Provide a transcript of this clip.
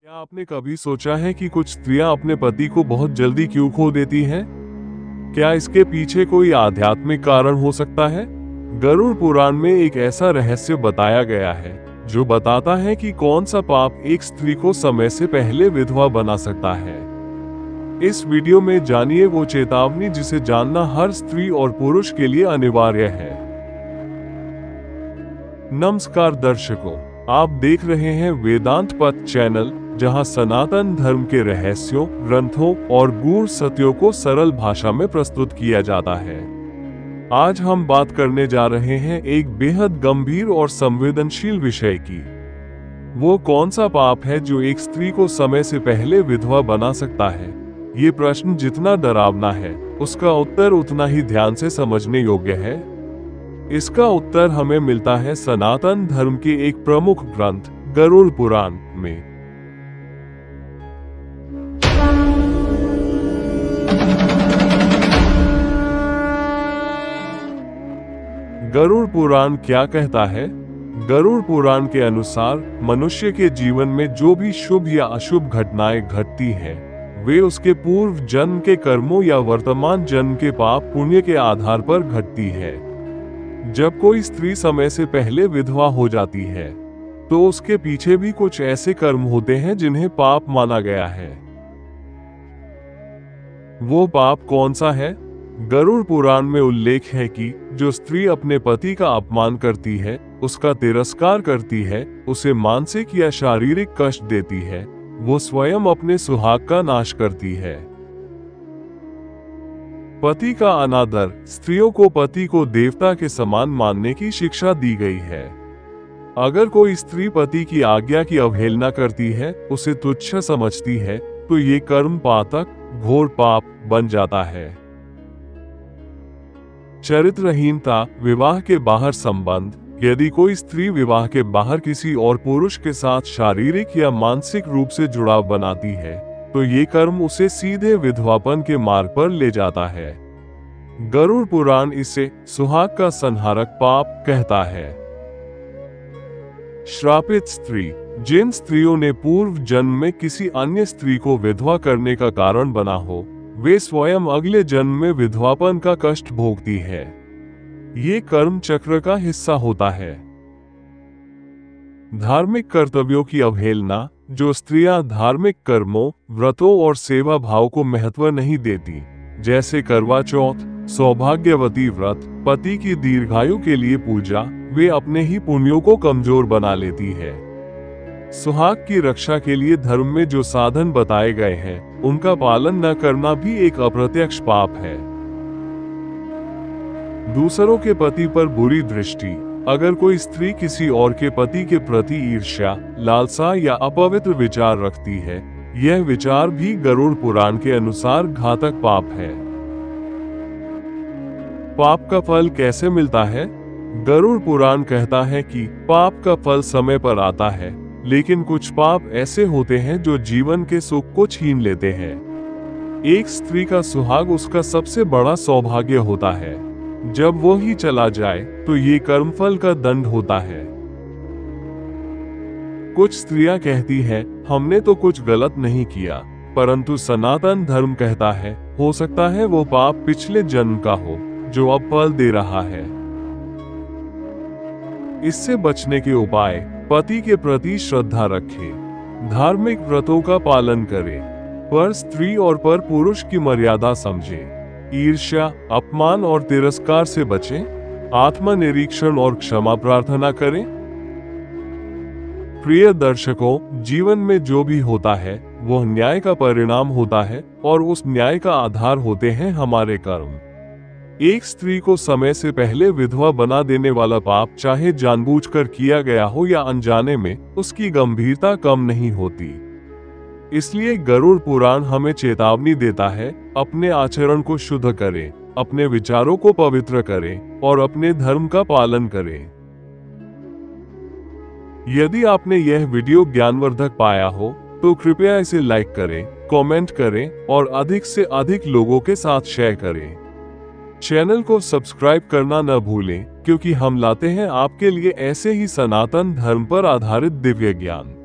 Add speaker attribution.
Speaker 1: क्या आपने कभी सोचा है कि कुछ स्त्रियां अपने पति को बहुत जल्दी क्यों खो देती हैं? क्या इसके पीछे कोई आध्यात्मिक कारण हो सकता है? गरुड़ पुराण में एक ऐसा रहस्य बताया गया है जो बताता है कि कौन सा पाप एक स्त्री को समय से पहले विधवा बना सकता है। इस वीडियो में जानिए वो चेतावनी जिसे जानना हर स्त्री और पुरुष के लिए अनिवार्य है। नमस्कार दर्शकों, आप देख रहे हैं वेदांत पथ चैनल, जहां सनातन धर्म के रहस्यों, ग्रंथों और गूढ़ सत्यों को सरल भाषा में प्रस्तुत किया जाता है। आज हम बात करने जा रहे हैं एक बेहद गंभीर और संवेदनशील विषय की। वो कौन सा पाप है जो एक स्त्री को समय से पहले विधवा बना सकता है? ये प्रश्न जितना डरावना है, उसका उत्तर उतना ही ध्यान से समझने योग्य है। इसका उत्तर हमें मिलता है सनातन धर्म के एक प्रमुख ग्रंथ गरुड़ पुराण में। गरुड़ पुराण क्या कहता है? गरुड़ पुराण के अनुसार मनुष्य के जीवन में जो भी शुभ या अशुभ घटनाएं घटती हैं, वे उसके पूर्व जन्म के कर्मों या वर्तमान जन्म के पाप पुण्य के आधार पर घटती है। जब कोई स्त्री समय से पहले विधवा हो जाती है, तो उसके पीछे भी कुछ ऐसे कर्म होते हैं जिन्हें पाप माना गया है। वो पाप कौन सा है? गरुड़ पुराण में उल्लेख है कि जो स्त्री अपने पति का अपमान करती है, उसका तिरस्कार करती है, उसे मानसिक या शारीरिक कष्ट देती है, वो स्वयं अपने सुहाग का नाश करती है। पति का अनादर, स्त्रियों को पति को देवता के समान मानने की शिक्षा दी गई है। अगर कोई स्त्री पति की आज्ञा की अवहेलना करती है, उसे तुच्छ समझती है, तो ये कर्म पातक, घोर पाप बन जाता है। चरित्रहीनता, विवाह के बाहर संबंध। यदि कोई स्त्री विवाह के बाहर किसी और पुरुष के साथ शारीरिक या मानसिक रूप से जुड़ाव बनाती है, तो ये कर्म उसे सीधे विधवापन के मार्ग पर ले जाता है। गरुड़ पुराण इसे सुहाग का संहारक पाप कहता है। श्रापित स्त्री, जिन स्त्रियों ने पूर्व जन्म में किसी अन्य स्त्री को विधवा करने का कारण बना हो, वे स्वयं अगले जन्म में विधवापन का कष्ट भोगती है। ये कर्म चक्र का हिस्सा होता है। धार्मिक कर्तव्यों की अवहेलना, जो स्त्रियां धार्मिक कर्मों, व्रतों और सेवा भाव को महत्व नहीं देती, जैसे करवा चौथ, सौभाग्यवती व्रत, पति की दीर्घायु के लिए पूजा, वे अपने ही पुण्यों को कमजोर बना लेती है। सुहाग की रक्षा के लिए धर्म में जो साधन बताए गए हैं, उनका पालन न करना भी एक अप्रत्यक्ष पाप है। दूसरों के पति पर बुरी दृष्टि। अगर कोई स्त्री किसी और के पति के प्रति ईर्ष्या, लालसा या अपवित्र विचार रखती है, यह विचार भी गरुड़ पुराण के अनुसार घातक पाप है। पाप का फल कैसे मिलता है? गरुड़ पुराण कहता है कि पाप का फल समय पर आता है, लेकिन कुछ पाप ऐसे होते हैं जो जीवन के सुख को छीन लेते हैं। एक स्त्री का सुहाग उसका सबसे बड़ा सौभाग्य होता है। जब वो ही चला जाए, तो ये कर्मफल का दंड होता है। कुछ स्त्रियां कहती हैं, हमने तो कुछ गलत नहीं किया, परंतु सनातन धर्म कहता है, हो सकता है वो पाप पिछले जन्म का हो, जो अब फल दे रहा है। इससे बचने के उपाय: पति के प्रति श्रद्धा रखें, धार्मिक व्रतों का पालन करें, पर स्त्री और पर पुरुष की मर्यादा समझें, ईर्ष्या, अपमान और तिरस्कार से बचें, आत्मनिरीक्षण और क्षमा प्रार्थना करें। प्रिय दर्शकों, जीवन में जो भी होता है, वह न्याय का परिणाम होता है, और उस न्याय का आधार होते हैं हमारे कर्म। एक स्त्री को समय से पहले विधवा बना देने वाला पाप, चाहे जानबूझकर किया गया हो या अनजाने में, उसकी गंभीरता कम नहीं होती। इसलिए गरुड़ पुराण हमें चेतावनी देता है, अपने आचरण को शुद्ध करें, अपने विचारों को पवित्र करें और अपने धर्म का पालन करें। यदि आपने यह वीडियो ज्ञानवर्धक पाया हो, तो कृपया इसे लाइक करें, कमेंट करें और अधिक से अधिक लोगों के साथ शेयर करें। चैनल को सब्सक्राइब करना न भूलें, क्योंकि हम लाते हैं आपके लिए ऐसे ही सनातन धर्म पर आधारित दिव्य ज्ञान।